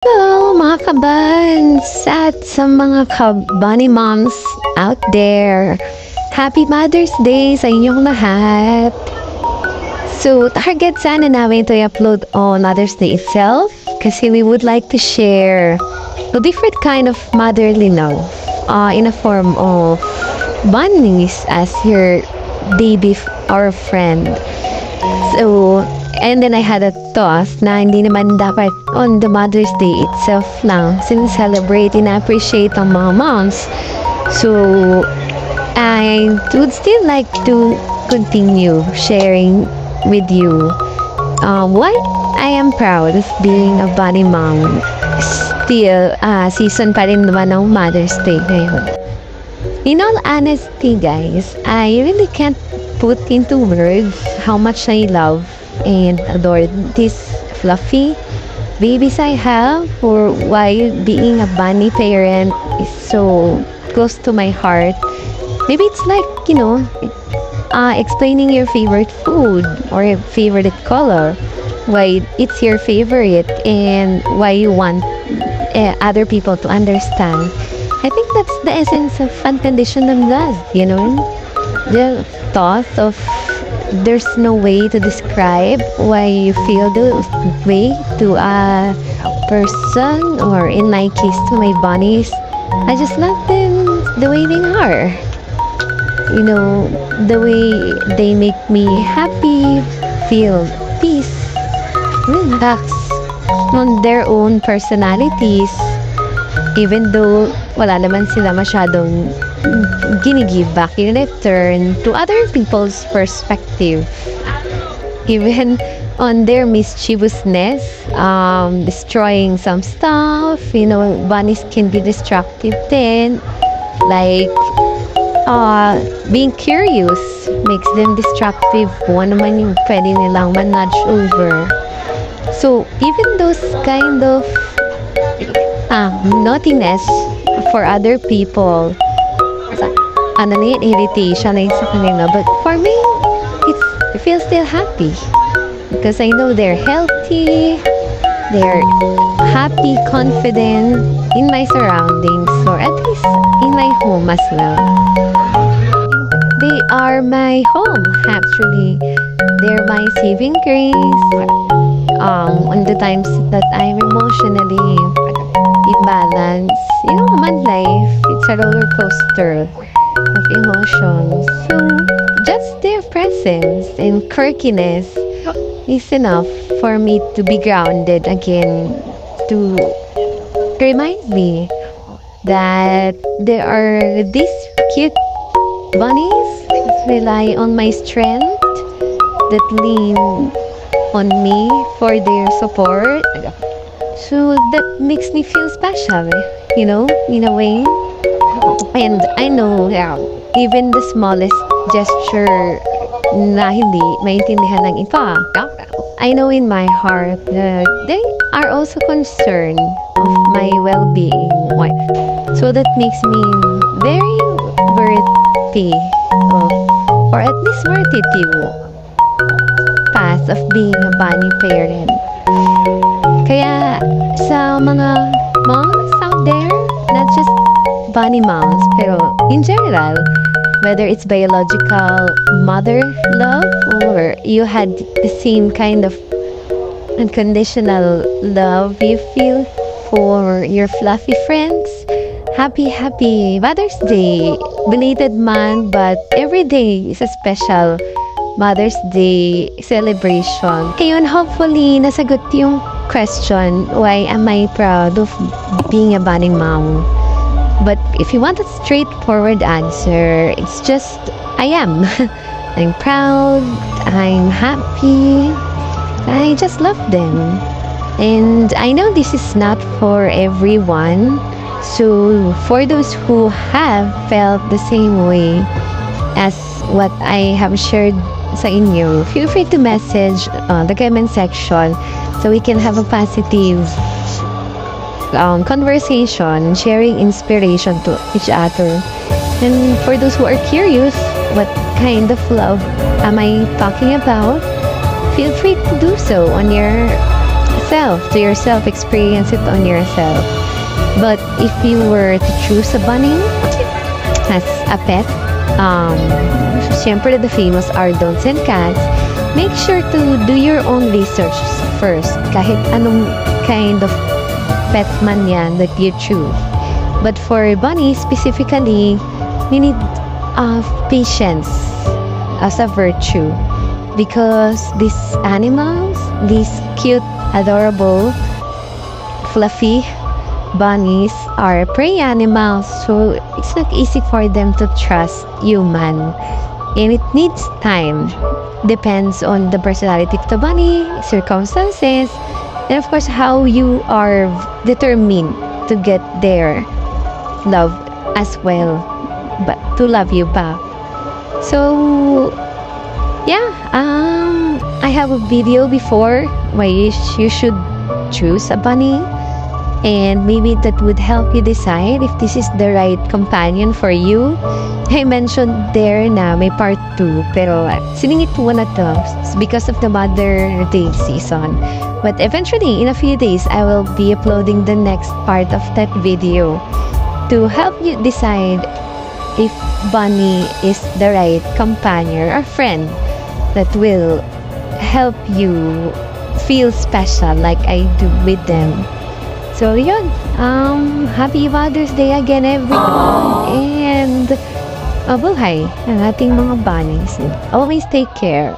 Hello mga kabans at sa mga bunny moms out there. Happy Mother's Day sa inyong lahat. So, target sana namin to upload on Mother's Day itself kasi we would like to share a different kind of motherly love in a form of bunnies as your baby or friend. So, and then I had a thought na hindi naman dapat on the Mother's Day itself lang sincelebrate and appreciate ang mga moms. So, I would still like to continue sharing with you why I am proud of being a bunny mom. Still, season pa rin naman ng Mother's Day ngayon. In all honesty, guys, I really can't put into words how much I love and adore these fluffy babies I have, or why being a bunny parent is so close to my heart. Maybe it's like, explaining your favorite food or your favorite color, why it's your favorite and why you want other people to understand. I think that's the essence of unconditional love, the thought of there's no way to describe why you feel the way to a person, or in my case to my bunnies. I just love them the way they are. The way they make me happy, feel peace, relax on their own personalities, even though wala naman sila masyadong ginigive back in return to other people's perspective. Even on their mischievousness, destroying some stuff, bunnies can be destructive then. Like, being curious makes them destructive. Kung ano man yung pwede nilang manage over. So, even those kind of naughtiness for other people, irritation na sa kanila. But for me, I feel still happy because I know they're healthy, they're happy, confident in my surroundings, or at least in my home as well. They are my home, actually. They're my saving grace on the times that I'm emotionally imbalanced. Man, life, it's a roller coaster of emotions. So, just their presence and quirkiness is enough for me to be grounded again, to remind me that there are these cute bunnies that rely on my strength, that lean on me for their support. So that makes me feel special, in a way. And I know even the smallest gesture na hindi maintindihan ng iba, I know in my heart that they are also concerned of my well-being. So that makes me very worthy of, or at least worthy to path of being a bunny parent. Kaya sa mga moms out there, not just bunny moms, pero in general, whether it's biological mother love or you had the same kind of unconditional love you feel for your fluffy friends, happy Mother's Day. Belated man, but every day is a special Mother's Day celebration. Ngayon, hopefully, nasagot yung question, why am I proud of being a bunny mom? But if you want a straightforward answer, it's just, I am. I'm proud, I'm happy, I just love them. And I know this is not for everyone. So, for those who have felt the same way as what I have shared sa inyo, feel free to message the comment section so we can have a positive conversation, sharing inspiration to each other. And for those who are curious, what kind of love am I talking about? Feel free to do so on your yourself, experience it on yourself. But if you were to choose a bunny as a pet, syempre the famous are dogs and cats, make sure to do your own research first, kahit anong kind of pet man yan that you choose. But for bunnies specifically, we need patience as a virtue, because these animals, these cute, adorable, fluffy bunnies are prey animals, so it's not easy for them to trust human, and it needs time. Depends on the personality of the bunny, circumstances, and of course how you are determined to get their love as well, but to love you back. So yeah, I have a video before why you should choose a bunny, and maybe that would help you decide if this is the right companion for you. I mentioned there na may part 2, pero siningit ko na to because of the Mother Day season. But eventually, in a few days, I will be uploading the next part of that video to help you decide if bunny is the right companion or friend that will help you feel special like I do with them. So yun, happy Mother's Day again everyone, and mabuhay ang ating mga bunnies. Always take care.